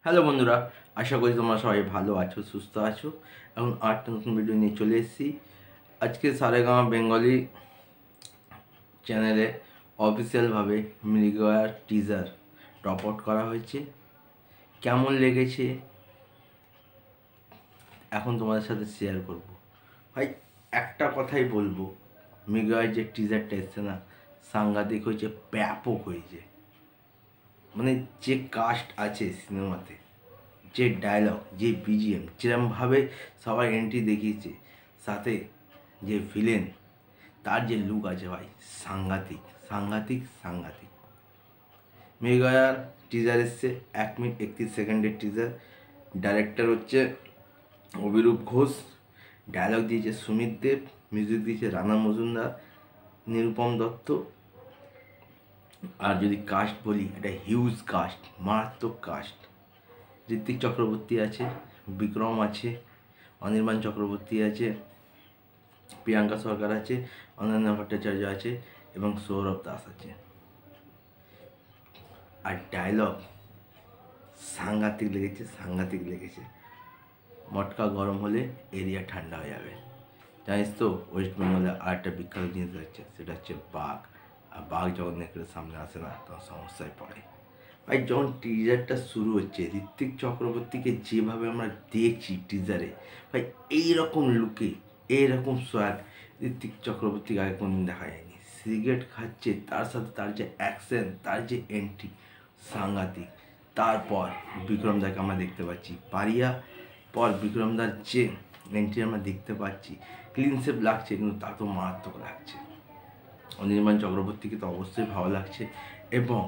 Hello বন্ধুরা, আশা করি তোমরা সবাই ভালো আছো, সুস্থ আছো। এখন আরেকটা নতুন ভিডিও নিয়ে চলে এসেছি। আজকে সারেগামা বেঙ্গলি চ্যানেলে অফিসিয়ালভাবে মৃগয়ার টিজার ড্রপ আউট করা হয়েছে। কেমন লেগেছে এখন তোমাদের সাথে শেয়ার করব। ভাই একটা কথাই বলবো, মৃগয়ার যে টিজারটা এসছে না, সাংঘাতিক হয়েছে, ব্যাপক হয়েছে। মানে যে কাস্ট আছে সিনেমাতে, যে ডায়লগ, যে বিজিএম, যেরমভাবে সবাই এন্ট্রি দেখিয়েছে, সাথে যে ভিলেন, তার যে লুক আছে ভাই, সাংঘাতিক সাংঘাতিক সাংঘাতিক। মেঘায়ার টিজার এসছে 1 মিনিট 31 সেকেন্ডের টিজার। ডাইরেক্টর হচ্ছে অভিরূপ ঘোষ, ডায়লগ দিয়েছে সুমিত দেব, মিউজিক দিয়েছে রানা মজুমদার, নিরুপম দত্ত। আর যদি কাস্ট বলি, এটা হিউজ কাস্ট, মারাত্মক কাস্ট। ঋত্বিক চক্রবর্তী আছে, বিক্রম আছে, অনির্বাণ চক্রবর্তী আছে, প্রিয়াঙ্কা সরকার আছে, অনন্যা ভট্টাচার্য আছে এবং সৌরভ দাস আছে। আর ডায়লগ সাংঘাতিক লেগেছে, সাংঘাতিক লেগেছে। মটকা গরম হলে এরিয়া ঠান্ডা হয়ে যাবে। জানিস তো, ওয়েস্ট বেঙ্গলে আর একটা বিখ্যাত জিনিস হচ্ছে, সেটা হচ্ছে বাঘ। আর বাঘ যখন নেকড়ের সামনে আসে না, তখন সমস্যায় পড়ে। ভাই যখন টিজারটা শুরু হচ্ছে, ঋত্বিক চক্রবর্তীকে যেভাবে আমরা দেখছি টিজারে, ভাই এইরকম লুকে, এইরকম সোয়াগ ঋত্বিক চক্রবর্তীকে আগে কোনদিন দেখা যায়নি। সিগারেট খাচ্ছে, তার সাথে তার যে অ্যাকশন, তার যে এন্ট্রি, সাংঘাতিক। তারপর বিক্রমদাকে আমরা দেখতে পাচ্ছি, পারিয়া পর বিক্রমদার যে এন্ট্রি আমরা দেখতে পাচ্ছি, ক্লিন শেপ লাগছে, কিন্তু তা তো মারাত্মক লাগছে। অনির্বাণ চক্রবর্তীকে তো অবশ্যই ভালো লাগছে। এবং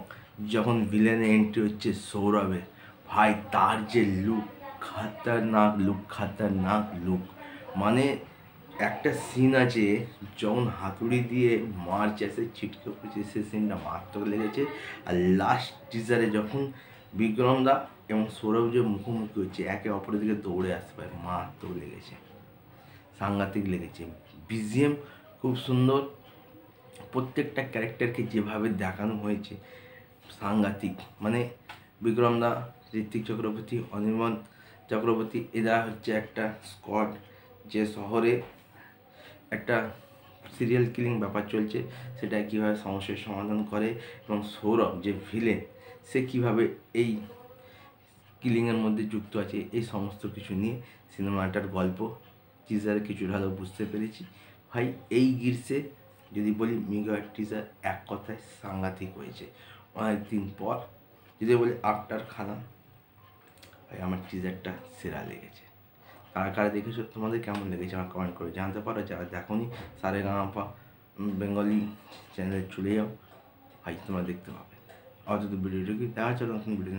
যখন ভিলেনের এন্ট্রি হচ্ছে সৌরভের, ভাই তার যে লুক, খাতারনাক লুক, খাতারনাক লুক। মানে একটা সিন আছে, যখন হাতুড়ি দিয়ে মার্চ এসে ছিটকে পড়েছে, সে সিনটা মারাত্মক লেগেছে। আর লাস্ট টিজারে যখন বিক্রমদা এবং সৌরভ যে মুখোমুখি হচ্ছে, একে অপরের দিকে দৌড়ে আসতে পারে, মারাত্মক লেগেছে, সাংঘাতিক লেগেছে। বিজিএম খুব সুন্দর, প্রত্যেকটা ক্যারেক্টারকে যেভাবে দেখানো হয়েছে, সাংঘাতিক। মানে বিক্রমদা, ঋত্বিক চক্রবর্তী, অনির্বাণ চক্রবর্তী, এরা হচ্ছে একটা স্কোয়াড, যে শহরে একটা সিরিয়াল কিলিং ব্যাপার চলছে, সেটা কীভাবে সমস্যার সমাধান করে। এবং সৌরভ যে ভিলেন, সে কীভাবে এই কিলিংয়ের মধ্যে যুক্ত আছে, এই সমস্ত কিছু নিয়ে সিনেমাটার গল্প টিজারে কিছুটা হলেও বুঝতে পেরেছি। ভাই এই গ্রীষ্মে যদি বলি, মেঘার টিজার এক কথায় সাংঘাতিক হয়েছে। অনেকদিন পর যদি বলি আফটার খানা, ভাই আমার টিজারটা সেরা লেগেছে। কারা কারা দেখেছো, তোমাদের কেমন লেগেছে আমার কমেন্ট করে জানতে পারো। যারা দেখোনি, সারেগামাপা বেঙ্গলি চ্যানেলে চলে যাও, ভাই তোমরা দেখতে পাবে। অযথা ভিডিওটিকে দেখা চলো নতুন ভিডিও